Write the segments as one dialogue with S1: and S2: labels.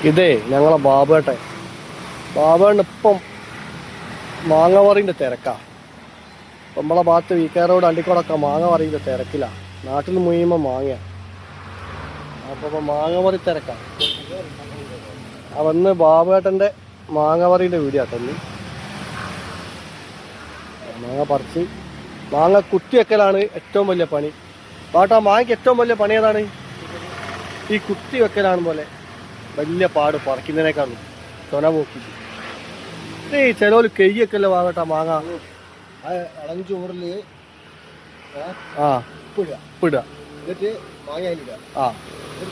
S1: ഇതേ ഞങ്ങളെ ബാബേട്ടൻ ഇപ്പം മാങ്ങ പറിൻ്റെ തിരക്കാ. നമ്മളെ ഭാഗത്ത് വീക്കാരോട് അണ്ടിക്കോടൊക്കെ മാങ്ങ പറിൻ്റെ തിരക്കില്ല. നാട്ടിൽ മുഴുവൻ മാങ്ങ. അപ്പോൾ മാങ്ങ പറി തിരക്കാ. വന്ന് ബാബേട്ടൻ്റെ മാങ്ങ പറിൻ്റെ വീഡിയോ തന്നെ. മാങ്ങ പറിച്ച് മാങ്ങ കുത്തി വെക്കലാണ് ഏറ്റവും വലിയ പണി. ബാട്ടാ മാങ്ങയ്ക്ക് ഏറ്റവും വലിയ പണി ഏതാണ്? ഈ കുത്തി വെക്കലാണ് പോലെ വലിയ പാട് പറിക്കുന്നതിനേക്കാളും ചൊന പോക്കി. ഈ ചിലവർ കെയ്യൊക്കെയല്ലേ വാങ്ങട്ടാ മാങ്ങ
S2: ഇളഞ്ചോറിൽ
S1: ഉപ്പിടുക.
S2: എന്നിട്ട് മാങ്ങ അതിലിടുക.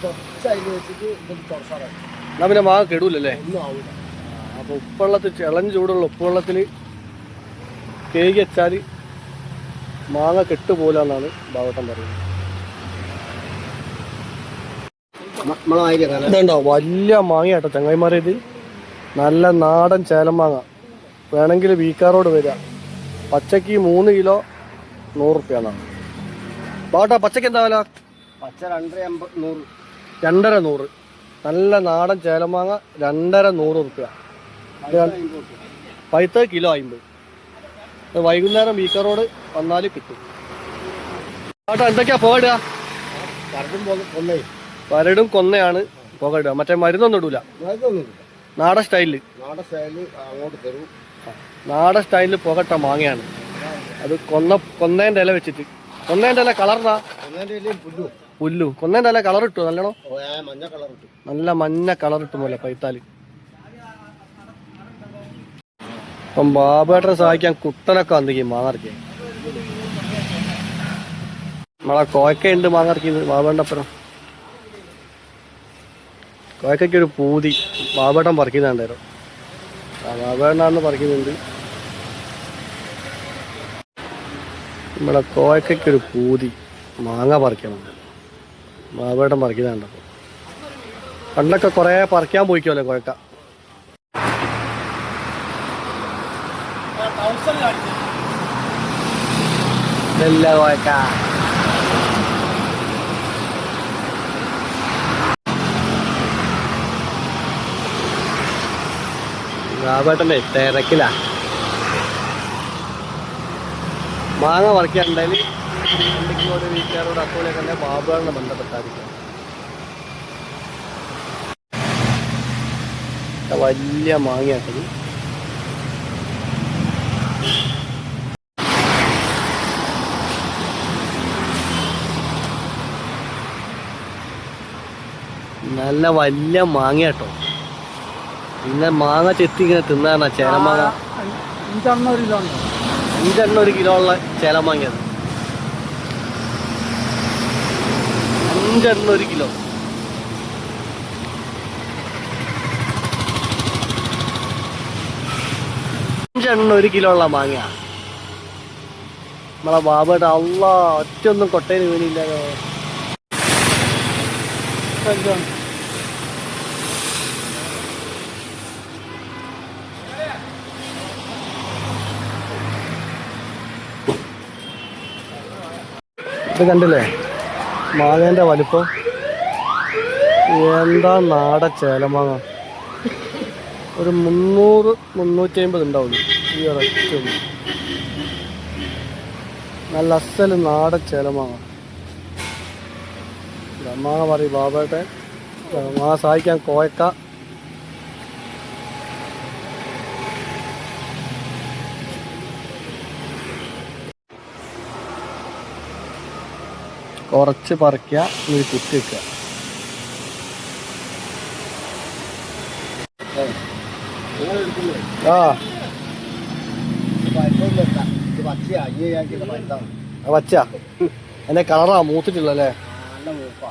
S2: കുറച്ച് അതിൽ വെച്ചിട്ട് തുറസാറായി.
S1: എന്നാ പിന്നെ മാങ്ങ കെടൂലല്ലേ?
S2: ഒന്നും ആവില്ല.
S1: അപ്പോൾ ഉപ്പുവെള്ളത്തിൽ ഇളഞ്ഞ ചൂടുള്ള ഉപ്പുവെള്ളത്തിൽ കേക്ക് വെച്ചാൽ മാങ്ങ കെട്ടുപോലെന്നാണ് ബാവട്ടൻ പറയുന്നത്. ഇതുണ്ടോ വലിയ മാങ്ങ കേട്ടോ ചങ്ങായിമാരെ. ഇത് നല്ല നാടൻ ചേലം മാങ്ങ. വേണമെങ്കിൽ വീക്കാറോട് വരിക. പച്ചക്ക് 3 കിലോ 100 റുപ്യാണ്. ബാവട്ടാ പച്ചക്ക് എന്താ വില?
S2: പച്ച 250.
S1: 250. നല്ല നാടൻ ചേലം മാങ്ങ 250 റുപ്യ. പഴുത്ത കിലോ 50. വൈകുന്നേരം വീക്കറോട് വന്നാൽ കിട്ടും. ബാവട്ടാ എന്തൊക്കെയാ പോയിടുക? വരടും കൊന്നയാണ് പുകയിടുക. മറ്റേ മരുന്നൊന്നും ഇടൂല. നാടൻ സ്റ്റൈലിൽ
S2: അങ്ങോട്ട് തരും.
S1: നാടൻ സ്റ്റൈലിൽ പുകട്ട മാങ്ങയാണ് അത്. കൊന്നേൻ്റെ ഇല വെച്ചിട്ട്. കൊന്നേൻ്റെ ഇല കളർന്നാ പുല്ലു. കൊന്നേൻ്റെ ഇല കളർ ഇട്ടു നല്ലോണം. നല്ല മഞ്ഞ കളർ ഇട്ടു പോലെ പൈത്താല്. അപ്പം ബാബേട്ടനെ സഹായിക്കാൻ കുട്ടനൊക്കെ വന്നിരിക്കും മാങ്ങറിക്കാൻ. നമ്മളെ കോയക്കുണ്ട് മാങ്ങറിക്കുന്നത് ബാബേൻ്റെ അപ്പുറം. കോയക്കൊരു പൂതി ബാബേട്ടൻ പറിക്കുന്നുണ്ടായിരുന്നു. ബാബേട്ടനാണെന്ന് പറിക്കുന്നുണ്ട്. നമ്മളെ കോയക്കൊരു പൂതി മാങ്ങ പറിക്കണം. ബാബേട്ടൻ പറിക്കുന്നുണ്ടപ്പോൾ പണ്ടൊക്കെ കുറേ പറിക്കാൻ പോയിക്കോല്ലേ കോയക്ക. ഇല്ല കോയക്ക ബാബേട്ടൻ്റെ തിരക്കില. മാങ്ങ പറിക്കാനുണ്ടെങ്കിൽ എന്തെങ്കിലും ഒരു വീട്ടുകാരോട് അക്കൗണ്ടിലേക്ക് തന്നെ ബാബുവിനെ ബന്ധപ്പെട്ടായിരിക്കും. വലിയ മാങ്ങയാട്ടത്. നല്ല വലിയ മാങ്ങയാട്ടോ. പിന്നെ മാങ്ങ ചെത്തി ഇങ്ങനെ തിന്നാണ് ചേലമാങ്ങ. 5 കിലോ ഉള്ള ചേലമാങ്ങ. 5 കിലോ. ഉള്ള മാങ്ങ. നമ്മളെ ബാബയുടെ അള്ള ഒറ്റൊന്നും കൊട്ടയിൽ വീണില്ലാതെ. ഇത് കണ്ടില്ലേ മാങ്ങേൻ്റെ വലിപ്പം? എന്താ നാടൻ ചേലമാങ്ങ. ഒരു 300-350 ഉണ്ടാവും ഈ ഒരൊറ്റ. നല്ല അസല് നാടൻ ചേലമാങ്ങ. മാങ്ങ പറയും ബാബേട്ടെ. മാങ്ങ സഹായിക്കാൻ കോയക്ക. കുറച്ച് പറിക്കുക, ഇത് കുത്തി വെക്കുക. പച്ച അതിന്റെ കളറാ മൂത്തിട്ടുള്ളല്ലേ?
S2: നല്ല മൂപ്പാ.